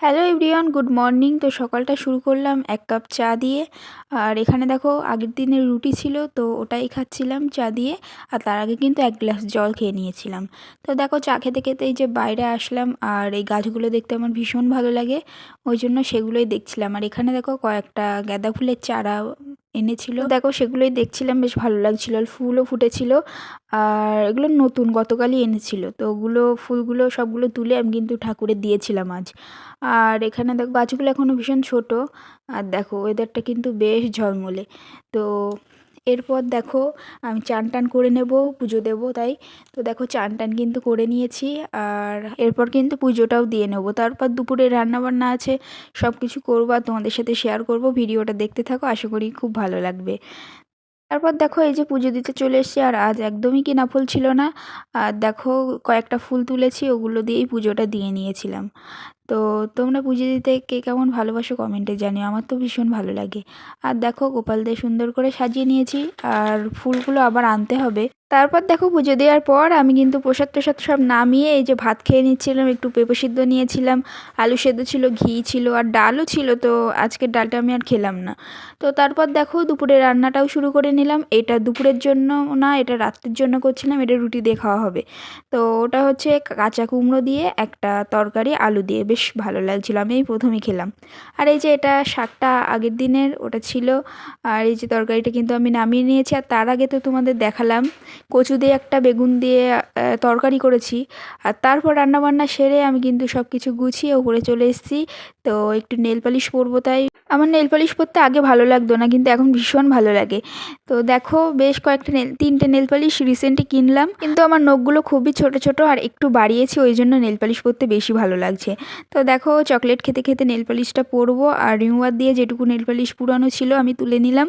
Hello everyone, good morning. তো সকালটা শুরু করলাম এক কাপ চা দিয়ে। আর এখানে দেখো আগের দিনের রুটি ছিল, তো ওটাই খাচ্ছিলাম চা দিয়ে। আর তার আগে কিন্তু এক গ্লাস জল খেয়ে নিয়েছিলাম। তো দেখো চা খেতে খেতে এই যে বাইরে আসলাম, আর এই গাছগুলো দেখতে আমার ভীষণ ভালো লাগে, ওই জন্য সেগুলোই দেখছিলাম। আর এখানে দেখো কয়েকটা গাঁদা ফুলের চারা এনেছিল, দেখো সেগুলোই দেখছিলাম, বেশ ভালো লাগছিল। আর ফুলও ফুটেছিল, আর এগুলো নতুন গতকালই এনেছিল। তো ওগুলো ফুলগুলো সবগুলো তুলে আমি কিন্তু ঠাকুরের দিয়েছিলাম আজ। আর এখানে দেখো গাছগুলো এখনও ভীষণ ছোট, আর দেখো ওয়েদারটা কিন্তু বেশ ঝলমলে। তো এরপর দেখো আমি চান টান করে নেব, পুজো দেবো তাই। তো দেখো চান টান কিন্তু করে নিয়েছি, আর এরপর কিন্তু পুজোটাও দিয়ে নেব। তারপর দুপুরে রান্নাবান্না আছে, সব কিছু করবো আর তোমাদের সাথে শেয়ার করব। ভিডিওটা দেখতে থাকো, আশা করি খুব ভালো লাগবে। তারপর দেখো এই যে পুজো দিতে চলে এসেছি, আর আজ একদমই কেনা ফুল ছিল না। আর দেখো কয়েকটা ফুল তুলেছি, ওগুলো দিয়েই পুজোটা দিয়ে নিয়েছিলাম। তো তোমরা পুজো দিতে কে কেমন ভালোবাসো কমেন্টে জানিও, আমার তো ভীষণ ভালো লাগে। আর দেখো গোপাল দিয়ে সুন্দর করে সাজিয়ে নিয়েছি, আর ফুলগুলো আবার আনতে হবে। তারপর দেখো পুজো দেওয়ার পর আমি কিন্তু প্রসাদ টোসাদ সব নামিয়ে এই যে ভাত খেয়ে নিচ্ছিলাম, একটু পেঁপে সিদ্ধ নিয়েছিলাম, আলু সেদ্ধ ছিল, ঘি ছিল, আর ডালও ছিল। তো আজকের ডালটা আমি আর খেলাম না। তো তারপর দেখো দুপুরে রান্নাটাও শুরু করে নিলাম। এটা দুপুরের জন্য না, এটা রাত্রের জন্য করছিলাম, এটা রুটি দিয়ে খাওয়া হবে। তো ওটা হচ্ছে কাঁচা কুমড়ো দিয়ে একটা তরকারি, আলু দিয়ে, বেশ ভালো লাগছিল, আমি এই প্রথমেই খেলাম। আর এই যে এটা শাকটা আগের দিনের ওটা ছিল। আর এই যে তরকারিটা কিন্তু আমি নামিয়ে নিয়েছি। আর তার আগে তো তোমাদের দেখালাম কচু দিয়ে একটা বেগুন দিয়ে তরকারি করেছি। আর তারপর রান্নাবান্না সেরে আমি কিন্তু সব কিছু গুছিয়ে উপরে চলে এসেছি। তো একটু নেল পালিশ পরবো তাই। আমার নেল পালিশ পরতে আগে ভালো লাগতো না, কিন্তু এখন ভীষণ ভালো লাগে। তো দেখো বেশ কয়েকটা তিনটে নেল পালিশ রিসেন্টলি কিনলাম, কিন্তু আমার নখগুলো খুবই ছোট ছোট আর একটু বাড়িয়েছি, ওই জন্য নেল পালিশ পরতে বেশি ভালো লাগছে। তো দেখো চকলেট খেতে খেতে নেল পালিশটা পরবো, আর রিমুভার দিয়ে যেটুকু নেল পালিশ পুরানো ছিল আমি তুলে নিলাম।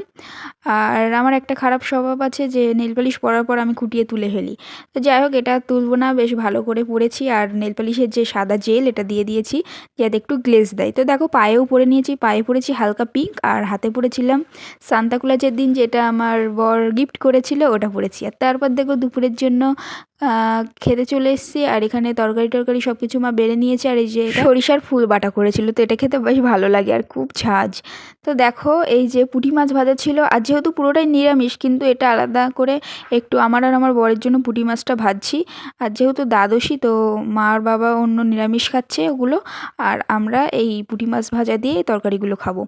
আর আমার একটা খারাপ স্বভাব আছে যে নেল পালিশ পরার পর আমি খুঁটিয়ে তুলে ফেলি। তো যাই হোক, এটা তুলবো না, বেশ ভালো করে পরেছি। আর নেল পালিশের যে সাদা জেল এটা দিয়ে দিয়েছি যাতে একটু গ্লেজ দেয়। তো দেখো পায়েও পরে নিয়েছি, পায়ে পরেছি হালকা পিঙ্ক, আর হাতে পরেছিলাম সান্তাক্লজের দিন যেটা আমার বর গিফট করেছিল ওটা পরেছি। আর তারপর দেখো দুপুরের জন্য খেতে চলে এসেছি। আর এখানে তরকারি টরকারি সব কিছু মা বেড়ে নিয়েছে। আর এই যে সরিষার ফুল বাটা করেছিল, তো এটা খেতে বেশ ভালো লাগে আর খুব ঝাঁজ। তো দেখো এই যে পুঁটি মাছ ভাজা ছিল, আর যেহেতু পুরোটাই নিরামিষ, কিন্তু এটা আলাদা করে একটু আমার আর আমার বরের জন্য পুঁটি মাছটা ভাজছি। আর যেহেতু দ্বাদশী, তো মা আর বাবা অন্য নিরামিষ খাচ্ছে ওগুলো, আর আমরা এই পুঁটি মাছ ভাজা দিয়ে তরকারিগুলো খাবো।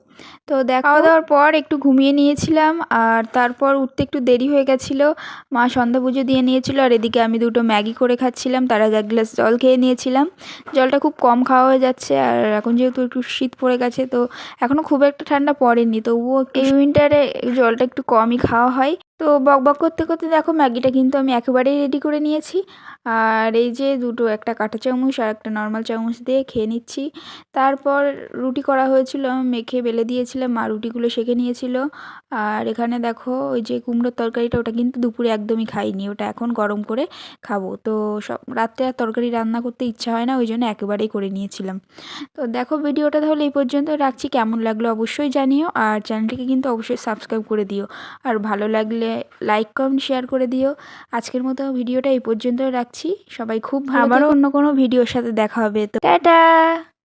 তো খাওয়া দাওয়ার পর একটু ঘুমিয়ে নিয়েছিলাম, আর তারপর উঠতে একটু দেরি হয়ে গেছিলো। মা সন্ধ্যা পুজো দিয়ে নিয়েছিল, আর এদিকে আমি দুটো ম্যাগি করে খাচ্ছিলাম, তার আগে এক গ্লাস জল খেয়ে নিয়েছিলাম। জলটা খুব কম খাওয়া হয়ে যাচ্ছে, আর এখন যেহেতু একটু শীত পড়ে গেছে, তো এখনও খুব একটা ঠান্ডা পড়েনি, তবুও এই উইন্টারে জলটা একটু কমই খাওয়া হয়। তো বকবক করতে করতে দেখো ম্যাগিটা কিন্তু আমি একেবারেই রেডি করে নিয়েছি। আর এই যে দুটো, একটা কাঁটা চামচ আর একটা নর্মাল চামচ দিয়ে খেয়ে নিচ্ছি। তারপর রুটি করা হয়েছিল, আমি মেখে বেলে দিয়েছিলাম, মা রুটিগুলো সেঁকে নিয়েছিল। আর এখানে দেখো ওই যে কুমড়োর তরকারিটা, ওটা কিন্তু দুপুরে একদমই খাইনি, ওটা এখন গরম করে খাবো। তো সব রাত্রে আর তরকারি রান্না করতে ইচ্ছা হয় না, ওই জন্য একেবারেই করে নিয়েছিলাম। তো দেখো ভিডিওটা তাহলে এই পর্যন্ত রাখছি, কেমন লাগলো অবশ্যই জানিও, আর চ্যানেলটিকে কিন্তু অবশ্যই সাবস্ক্রাইব করে দিও। আর ভালো লাগলে লাইক কমেন্ট শেয়ার করে দিও। আজকের মতো ভিডিওটা এই পর্যন্ত রাখছি, সবাই খুব ভালো, আবারও অন্য কোনো ভিডিওর সাথে দেখা হবে। তো টাটা।